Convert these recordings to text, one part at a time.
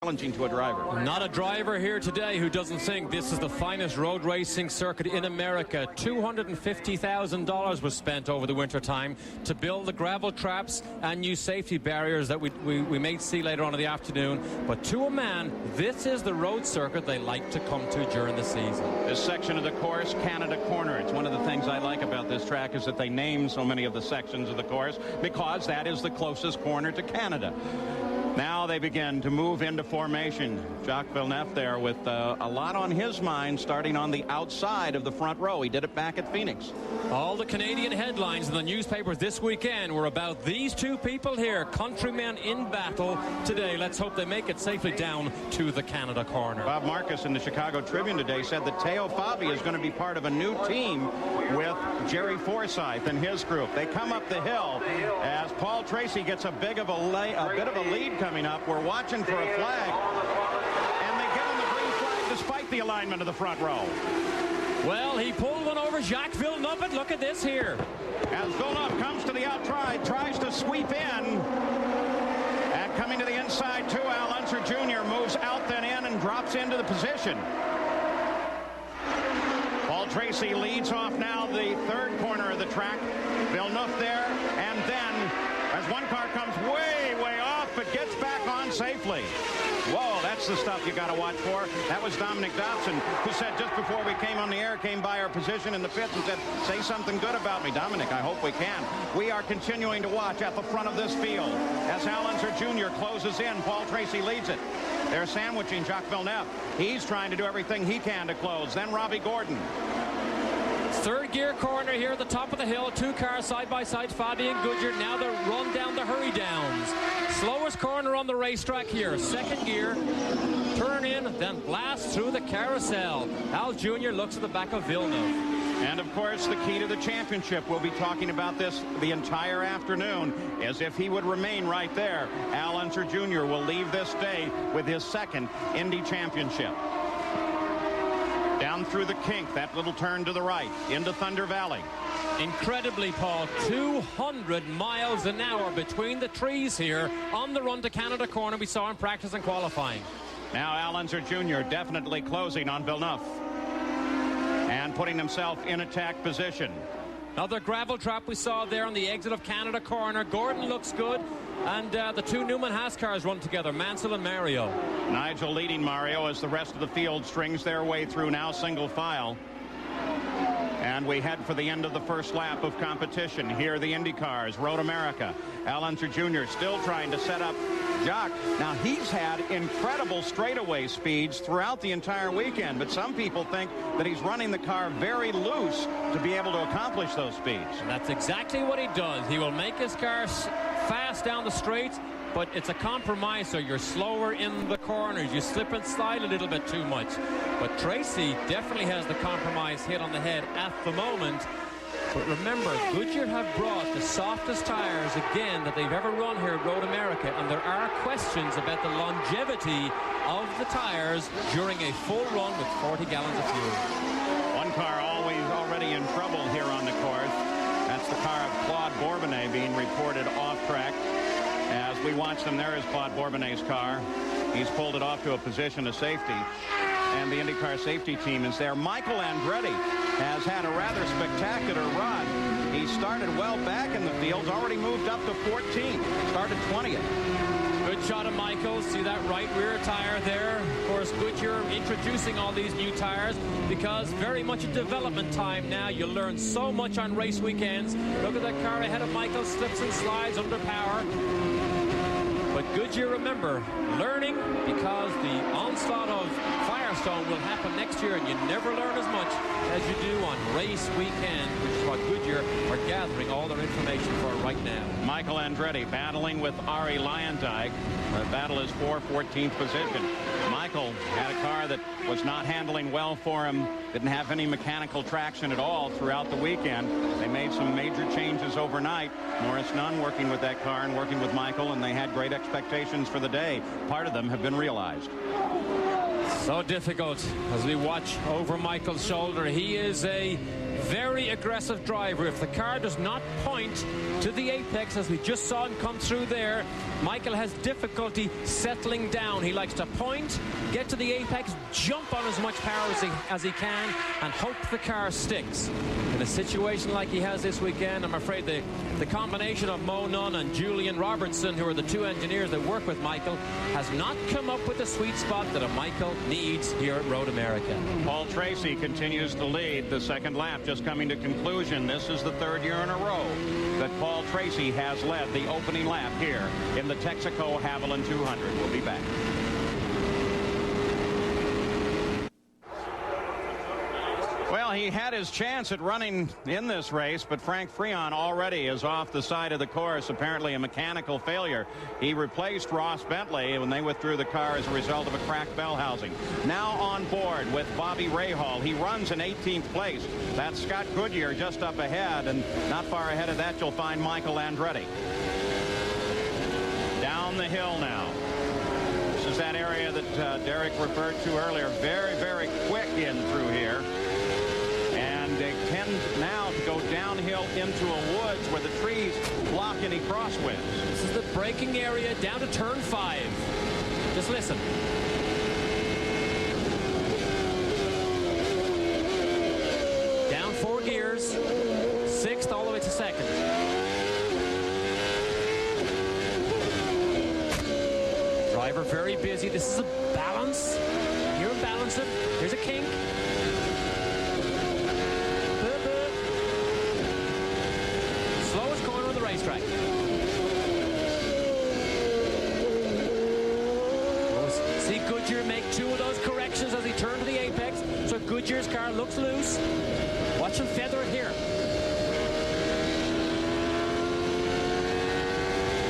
challenging to a driver. Not a driver here today who doesn't think this is the finest road racing circuit in America. $250,000 was spent over the winter time to build the gravel traps and new safety barriers that we may see later on in the afternoon. But to a man, this is the road circuit they like to come to during the season. This section of the course, Canada Corner. It's one of the things I like about this track is that they name so many of the sections of the course because that is the closest corner to Canada. Now they begin to move into formation. Jacques Villeneuve there with a lot on his mind, starting on the outside of the front row. He did it back at Phoenix. All the Canadian headlines in the newspapers this weekend were about these two people here, countrymen in battle today. Let's hope they make it safely down to the Canada corner. Bob Marcus in the Chicago Tribune today said that Teo Fabi is going to be part of a new team with Jerry Forsyth and his group. They come up the hill as Paul Tracy gets a bit of a lead coming up. We're watching for a flag, and they give him the green flag despite the alignment of the front row. Well, he pulled one over Jacques Villeneuve, but look at this here. As Villeneuve comes to the outside, tries to sweep in, and coming to the inside too, Al Unser Jr. moves out then in and drops into the position. Paul Tracy leads off now the third corner of the track. Villeneuve there, and then as one car comes way off, but gets back on safely. Whoa, that's the stuff you got to watch for. That was Dominic Dobson, who said just before we came on the air, came by our position in the pits and said, say something good about me. Dominic, I hope we can. We are continuing to watch at the front of this field. As Al Unser Jr. closes in, Paul Tracy leads it. They're sandwiching Jacques Villeneuve. He's trying to do everything he can to close. Then Robbie Gordon. Third gear corner here at the top of the hill. Two cars side by side, Fabi and Goodyear. Now they run down the hurry downs. Slowest corner on the racetrack here. Second gear, turn in, then blast through the carousel. Al Jr. looks at the back of Villeneuve. And of course, the key to the championship, we'll be talking about this the entire afternoon, as if he would remain right there. Al Unser Jr. will leave this day with his second Indy championship. Down through the kink, that little turn to the right, into Thunder Valley. Incredibly, Paul, 200 miles an hour between the trees here on the run to Canada corner we saw in practice and qualifying. Now Al Unser Jr. definitely closing on Villeneuve and putting himself in attack position. Another gravel trap we saw there on the exit of Canada corner. Gordon looks good. And the two Newman Haas cars run together, Mansell and Mario. Nigel leading Mario as the rest of the field strings their way through now single file. And we head for the end of the first lap of competition. Here are the Indy cars, Road America. Al Unser Jr. still trying to set up Jacques. Now, he's had incredible straightaway speeds throughout the entire weekend, but some people think that he's running the car very loose to be able to accomplish those speeds. And that's exactly what he does. He will make his car fast down the straights, but it's a compromise, so you're slower in the corners. You slip and slide a little bit too much. But Tracy definitely has the compromise hit on the head at the moment. But remember, Goodyear have brought the softest tires again that they've ever run here at Road America, and there are questions about the longevity of the tires during a full run with 40 gallons of fuel. One car already in trouble here on the course. That's the car of Claude Bourbonnais being reported off track. As we watch them, there is Claude Bourbonnais' car. He's pulled it off to a position of safety. And the IndyCar safety team is there. Michael Andretti has had a rather spectacular run. He started well back in the field, already moved up to 14, started 20th. Good shot of Michael. See that right rear tire there. Of course, Goodyear introducing all these new tires because very much a development time now. You learn so much on race weekends. Look at that car ahead of Michael, slips and slides under power. But Goodyear, remember, learning because the onslaught of Firestone will happen next year, and you never learn as much as you do on race weekend, which is what Goodyear are gathering all their information for right now. Michael Andretti battling with Ari Luyendyk. The battle is for 14th position. Michael had a car that was not handling well for him, didn't have any mechanical traction at all throughout the weekend. They made some major changes overnight. Morris Nunn working with that car and working with Michael, and they had great expectations for the day. Part of them have been realized. So difficult as we watch over Michael's shoulder. He is a very aggressive driver. If the car does not point to the apex, as we just saw him come through there, Michael has difficulty settling down. He likes to point, get to the apex, jump on as much power as he can, and hope the car sticks. In a situation like he has this weekend, I'm afraid the combination of Mo Nunn and Julian Robertson, who are the two engineers that work with Michael, has not come up with the sweet spot that a Michael needs here at Road America. Paul Tracy continues to lead the second lap, just coming to conclusion. This is the third year in a row that Paul Tracy has led the opening lap here in the Texaco Haviland 200. We'll be back. Well, he had his chance at running in this race, but Frank Freon already is off the side of the course, apparently a mechanical failure. He replaced Ross Bentley when they withdrew the car as a result of a cracked bell housing. Now on board with Bobby Rahal. He runs in 18th place. That's Scott Goodyear just up ahead, and not far ahead of that you'll find Michael Andretti. Down the hill now. This is that area that Derek referred to earlier. Very, very quick in through here. They tend now to go downhill into a woods where the trees block any crosswinds. This is the braking area down to turn 5. Just listen. Down 4 gears. 6th all the way to 2nd. Driver very busy. This is a balance. Here a balance it. Here's a kink. Racetrack. See Goodyear make 2 of those corrections as he turned to the apex, so Goodyear's car looks loose. Watch him feather it here.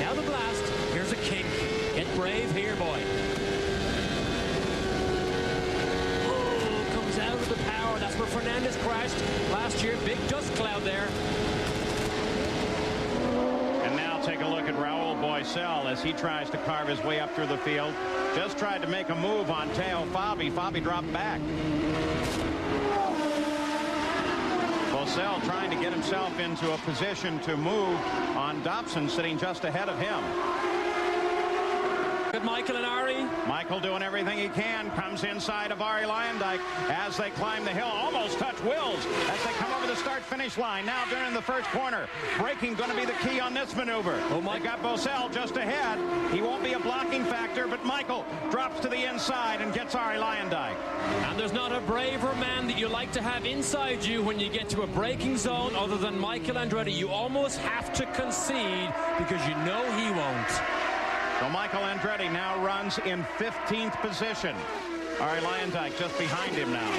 Now the blast. Here's a kink. Get brave here, boy. Oh, comes out of the power. That's where Fernandez crashed last year. Big dust cloud there. Take a look at Raul Boisel as he tries to carve his way up through the field. Just tried to make a move on Teo Fabi. Fabi dropped back. Boisel trying to get himself into a position to move on Dobson, sitting just ahead of him. Good Michael and Ari. Michael doing everything he can. Comes inside of Ari Leyendijk as they climb the hill. Almost touch Wills as they come over the start-finish line. Now during the first corner. Braking going to be the key on this maneuver. Oh, my. They got Boisel just ahead. He won't be a blocking factor, but Michael drops to the inside and gets Ari Leyendijk. And there's not a braver man that you like to have inside you when you get to a braking zone other than Michael Andretti. You almost have to concede because you know he won't. So Michael Andretti now runs in 15th position. Ari Leyendijk just behind him now.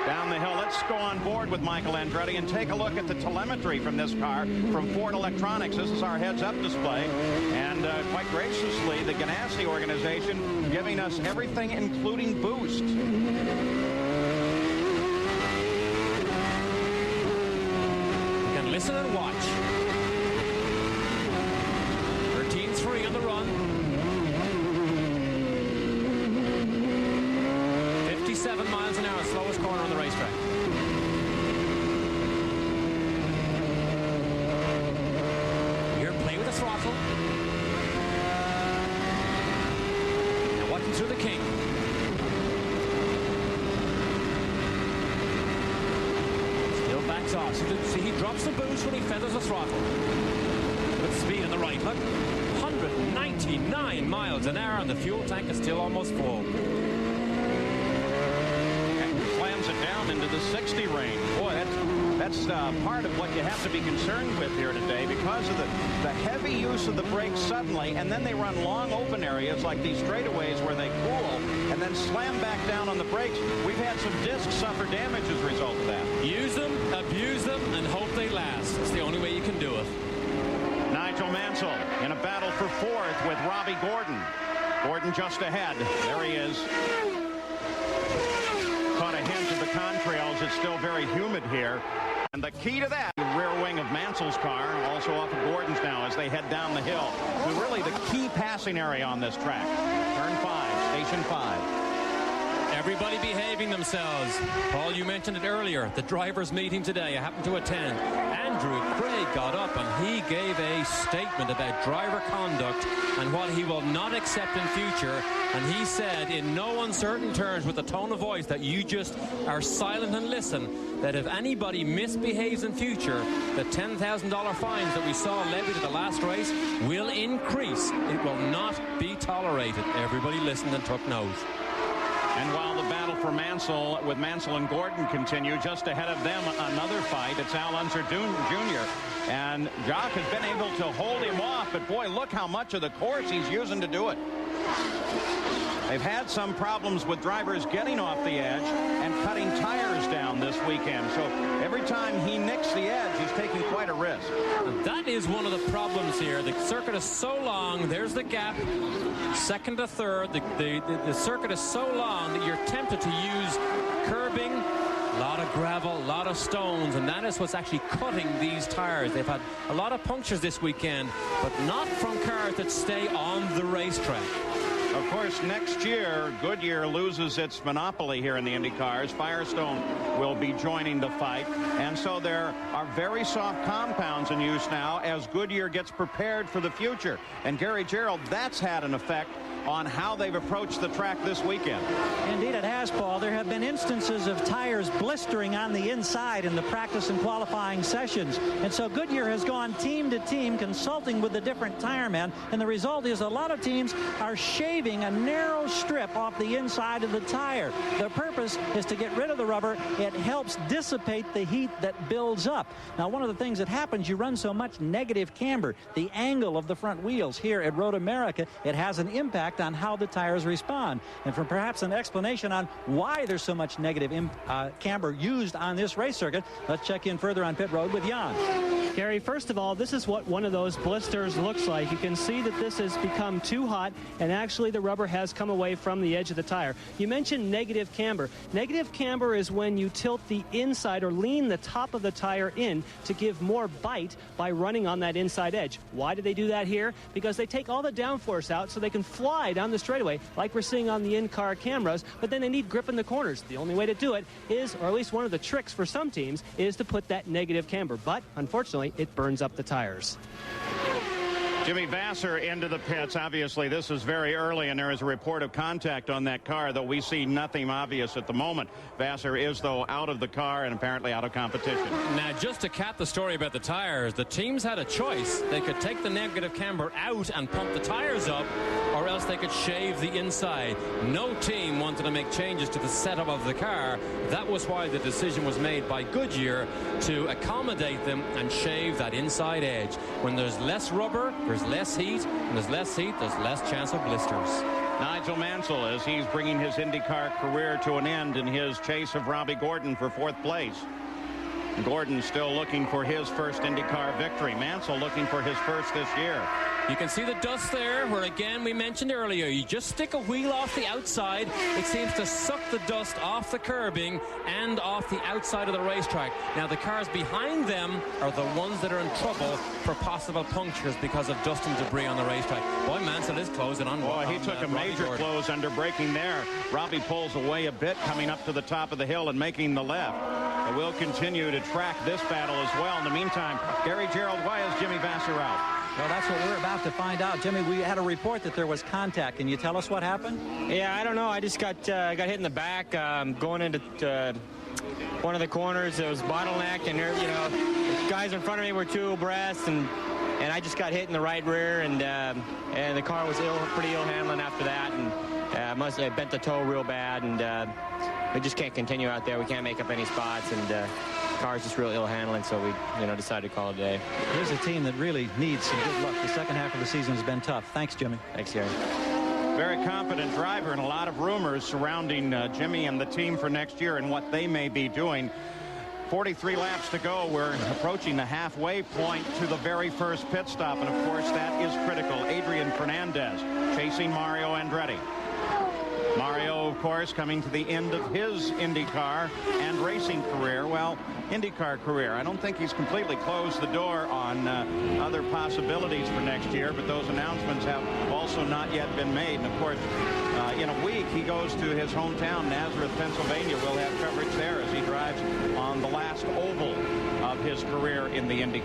Down the hill, let's go on board with Michael Andretti and take a look at the telemetry from this car from Ford Electronics. This is our heads-up display, and quite graciously, the Ganassi organization giving us everything, including boost. Listen and watch. 13.3 on the run. 57 miles an hour, slowest corner on the racetrack. Here, play with the throttle. Now watching through the kink. Backs off. See, he drops the boost when he feathers the throttle. With speed on the right. Look, 199 miles an hour, and the fuel tank is still almost full. And slams it down into the 60 range. Boy, that's part of what you have to be concerned with here today because of the heavy use of the brakes suddenly, and then they run long open areas like these straightaways where they cool and then slam back down on the brakes. We've had some discs suffer damage as a result of that. Use them, abuse them, and hope they last. It's the only way you can do it. Nigel Mansell in a battle for 4th with Robbie Gordon. Gordon just ahead. There he is. Caught a hint of the contrails. It's still very humid here. And the key to that, the rear wing of Mansell's car, also off of Gordon's now as they head down the hill. Really the key passing area on this track. Turn 5, station 5. Everybody behaving themselves. Paul, you mentioned it earlier, the drivers' meeting today. I happened to attend. Andrew Craig got up and he gave a statement about driver conduct and what he will not accept in future. And he said in no uncertain terms, with a tone of voice that you just are silent and listen, that if anybody misbehaves in future, the $10,000 fines that we saw levied at the last race will increase. It will not be tolerated. Everybody listened and took note. And while the battle for Mansell with Mansell and Gordon continue, just ahead of them another fight. It's Al Unser Jr. And Jock has been able to hold him off, but boy, look how much of the course he's using to do it. They've had some problems with drivers getting off the edge and cutting tires down this weekend. So every time he nicks the edge, he's taking quite a risk. That is one of the problems here. The circuit is so long. There's the gap, second to third. The circuit is so long that you're tempted to use curbing, a lot of gravel, a lot of stones, and that is what's actually cutting these tires. They've had a lot of punctures this weekend, but not from cars that stay on the racetrack. Of course, next year, Goodyear loses its monopoly here in the Indy cars. Firestone will be joining the fight. And so there are very soft compounds in use now as Goodyear gets prepared for the future. And Gary Gerould, that's had an effect on how they've approached the track this weekend. Indeed it has, Paul. There have been instances of tires blistering on the inside in the practice and qualifying sessions. And so Goodyear has gone team to team consulting with the different tire men. And the result is a lot of teams are shaving a narrow strip off the inside of the tire. The purpose is to get rid of the rubber. It helps dissipate the heat that builds up. Now, one of the things that happens, you run so much negative camber. The angle of the front wheels here at Road America, it has an impact on how the tires respond. And for perhaps an explanation on why there's so much negative camber used on this race circuit, let's check in further on pit road with Jan. Gary, first of all, this is what one of those blisters looks like. You can see that this has become too hot, and actually the rubber has come away from the edge of the tire. You mentioned negative camber. Negative camber is when you tilt the inside or lean the top of the tire in to give more bite by running on that inside edge. Why do they do that here? Because they take all the downforce out so they can fly down the straightaway like we're seeing on the in-car cameras, but then they need grip in the corners. The only way to do it is, or at least one of the tricks for some teams, is to put that negative camber. But unfortunately, it burns up the tires. Jimmy Vasser into the pits. Obviously, this is very early, and there is a report of contact on that car, though we see nothing obvious at the moment. Vasser is, though, out of the car and apparently out of competition. Now, just to cap the story about the tires, the teams had a choice. They could take the negative camber out and pump the tires up, or else they could shave the inside. No team wanted to make changes to the setup of the car. That was why the decision was made by Goodyear to accommodate them and shave that inside edge. When there's less rubber, there's less heat. When there's less heat, there's less chance of blisters. Nigel Mansell, as he's bringing his IndyCar career to an end in his chase of Robbie Gordon for fourth place. Gordon still looking for his first IndyCar victory. Mansell looking for his first this year. You can see the dust there, where again we mentioned earlier, you just stick a wheel off the outside, it seems to suck the dust off the curbing and off the outside of the racetrack. Now the cars behind them are the ones that are in trouble for possible punctures because of dust and debris on the racetrack. Boy, Mansell is closing on. Boy, he took a major close under braking there. Robbie pulls away a bit, coming up to the top of the hill and making the left. But we'll continue to track this battle as well. In the meantime, Gary Gerould, why is Jimmy Vasser out? Well, that's what we're about to find out. Jimmy, we had a report that there was contact. Can you tell us what happened? Yeah, I don't know. I just got hit in the back going into one of the corners. It was bottleneck, and there, you know, the guys in front of me were two abreast, and I just got hit in the right rear, and the car was pretty ill handling after that, and must have bent the toe real bad, and we just can't continue out there. We can't make up any spots, and the car's just real ill handling, so we decided to call it a day. Here's a team that really needs some good luck. The second half of the season has been tough. Thanks, Jimmy. Thanks, Gary. Very competent driver, and a lot of rumors surrounding Jimmy and the team for next year and what they may be doing. 43 laps to go. We're approaching the halfway point to the very first pit stop, and of course that is critical. Adrian Fernandez chasing Mario Andretti. Mario, of course, coming to the end of his IndyCar and racing career. Well, IndyCar career. I don't think he's completely closed the door on other possibilities for next year, but those announcements have also not yet been made. And, of course, in a week, he goes to his hometown, Nazareth, Pennsylvania. We'll have coverage there as he drives on the last oval of his career in the IndyCar.